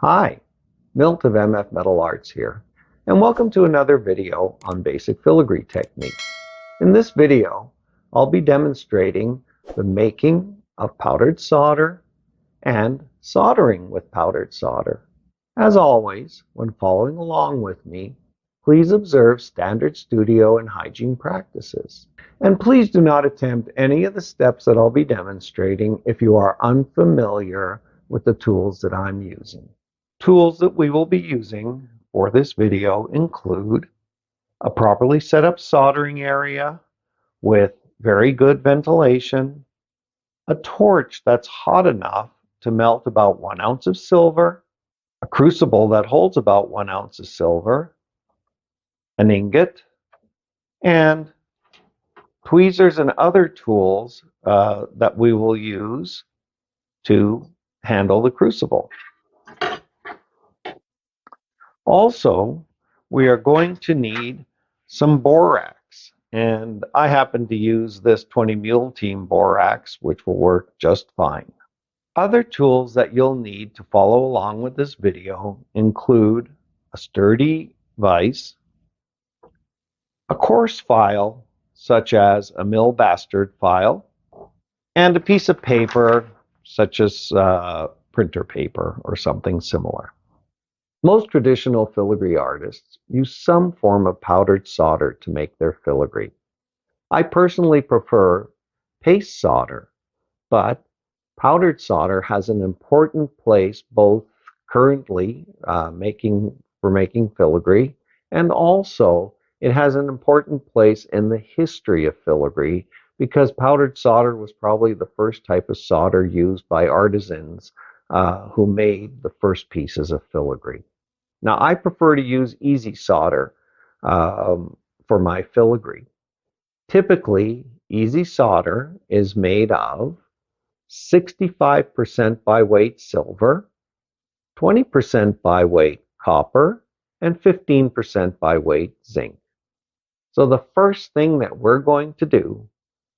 Hi, Milt of MF Metalarts here, and welcome to another video on basic filigree techniques. In this video, I'll be demonstrating the making of powdered solder and soldering with powdered solder. As always, when following along with me, please observe standard studio and hygiene practices. And please do not attempt any of the steps that I'll be demonstrating if you are unfamiliar with the tools that I'm using. Tools that we will be using for this video include a properly set up soldering area with very good ventilation, a torch that's hot enough to melt about 1 ounce of silver, a crucible that holds about 1 ounce of silver, an ingot, and tweezers and other tools that we will use to handle the crucible. Also, we are going to need some borax, and I happen to use this 20 Mule Team borax, which will work just fine. Other tools that you'll need to follow along with this video include a sturdy vise, a coarse file such as a mill bastard file, and a piece of paper such as printer paper or something similar. Most traditional filigree artists use some form of powdered solder to make their filigree. I personally prefer paste solder, but powdered solder has an important place both currently for making filigree, and also it has an important place in the history of filigree because powdered solder was probably the first type of solder used by artisans who made the first pieces of filigree. Now, I prefer to use easy solder for my filigree. Typically, easy solder is made of 65% by weight silver, 20% by weight copper, and 15% by weight zinc. So the first thing that we're going to do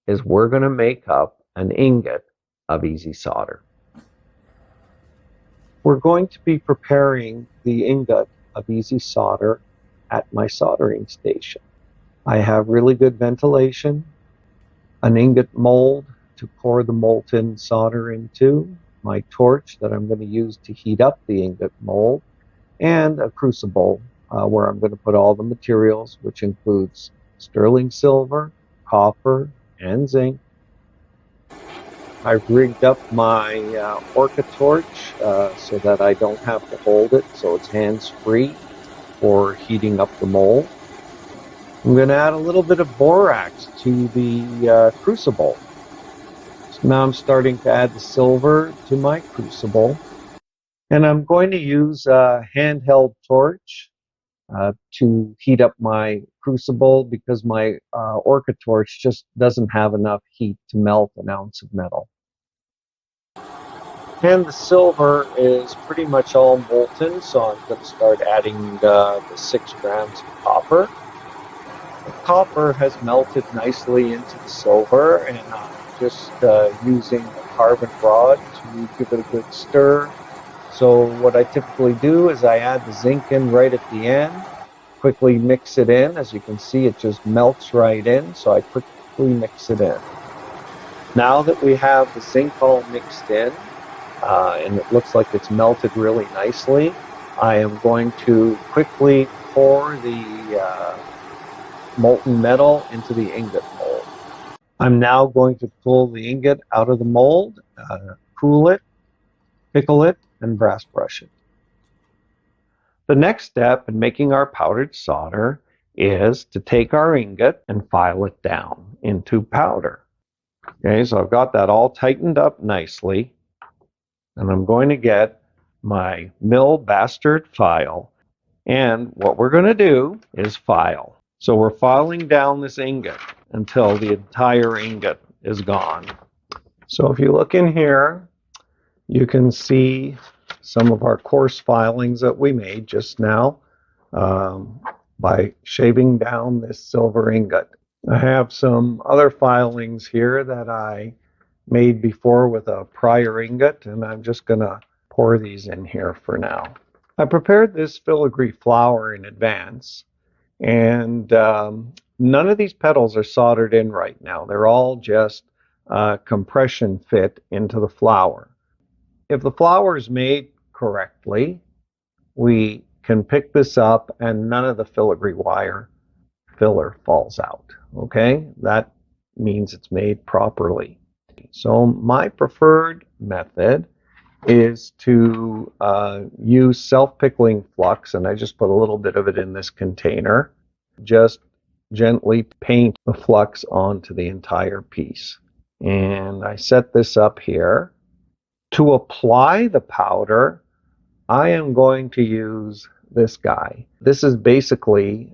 is we're going to make up an ingot of easy solder. We're going to be preparing the ingot of easy solder at my soldering station. I have really good ventilation, an ingot mold to pour the molten solder into, my torch that I'm going to use to heat up the ingot mold, and a crucible where I'm going to put all the materials, which includes sterling silver, copper, and zinc. I've rigged up my Orca torch so that I don't have to hold it, so it's hands-free for heating up the mold. I'm going to add a little bit of borax to the crucible. So now I'm starting to add the silver to my crucible. And I'm going to use a handheld torch to heat up my crucible because my Orca torch just doesn't have enough heat to melt an ounce of metal. And the silver is pretty much all molten, so I'm going to start adding the 6 grams of copper. The copper has melted nicely into the silver, and I'm just using a carbon rod to give it a good stir. So what I typically do is I add the zinc in right at the end, quickly mix it in. As you can see, it just melts right in, so I quickly mix it in. Now that we have the zinc all mixed in, and it looks like it's melted really nicely, I am going to quickly pour the molten metal into the ingot mold. I'm now going to pull the ingot out of the mold, cool it, pickle it, and brass brush it. The next step in making our powdered solder is to take our ingot and file it down into powder. Okay, so I've got that all tightened up nicely, and I'm going to get my mill bastard file, and what we're going to do is file. So we're filing down this ingot until the entire ingot is gone. So if you look in here, you can see some of our coarse filings that we made just now by shaving down this silver ingot. I have some other filings here that I made before with a prior ingot, and I'm just going to pour these in here for now. I prepared this filigree flower in advance, and none of these petals are soldered in right now. They're all just compression fit into the flower. If the flower is made correctly, we can pick this up and none of the filigree wire filler falls out. Okay, that means it's made properly. So my preferred method is to use self-pickling flux, and I just put a little bit of it in this container. Just gently paint the flux onto the entire piece. And I set this up here. To apply the powder, I am going to use this guy. This is basically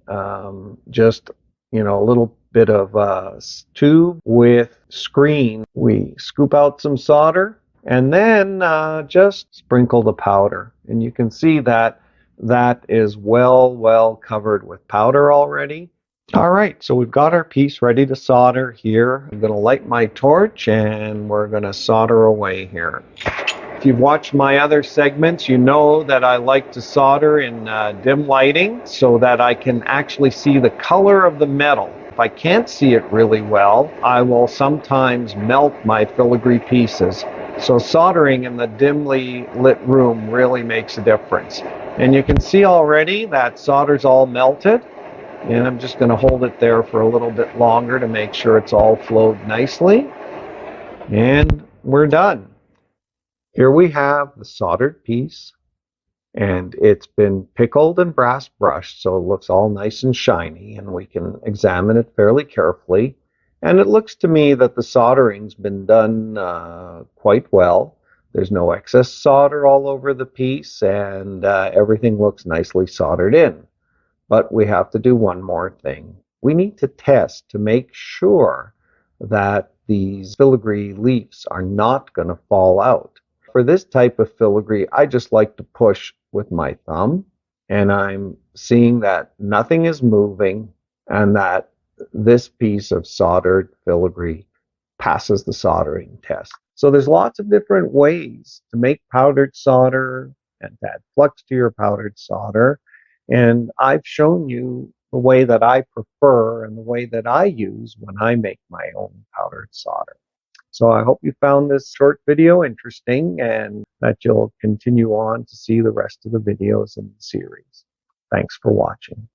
just, a little bit of a tube with screen. We scoop out some solder and then just sprinkle the powder. And you can see that that is well covered with powder already. All right, so we've got our piece ready to solder here. I'm going to light my torch and we're going to solder away here. If you've watched my other segments, you know that I like to solder in dim lighting so that I can actually see the color of the metal. If I can't see it really well, I will sometimes melt my filigree pieces. So soldering in the dimly lit room really makes a difference. And you can see already that solder's all melted. And I'm just going to hold it there for a little bit longer to make sure it's all flowed nicely. And we're done. Here we have the soldered piece, and it's been pickled and brass brushed, so it looks all nice and shiny, and we can examine it fairly carefully. And it looks to me that the soldering's been done quite well. There's no excess solder all over the piece, and everything looks nicely soldered in. But we have to do one more thing. We need to test to make sure that these filigree leaves are not going to fall out. For this type of filigree, I just like to push with my thumb, and I'm seeing that nothing is moving and that this piece of soldered filigree passes the soldering test. So there's lots of different ways to make powdered solder and to add flux to your powdered solder. And I've shown you the way that I prefer and the way that I use when I make my own powdered solder. So I hope you found this short video interesting and that you'll continue on to see the rest of the videos in the series. Thanks for watching.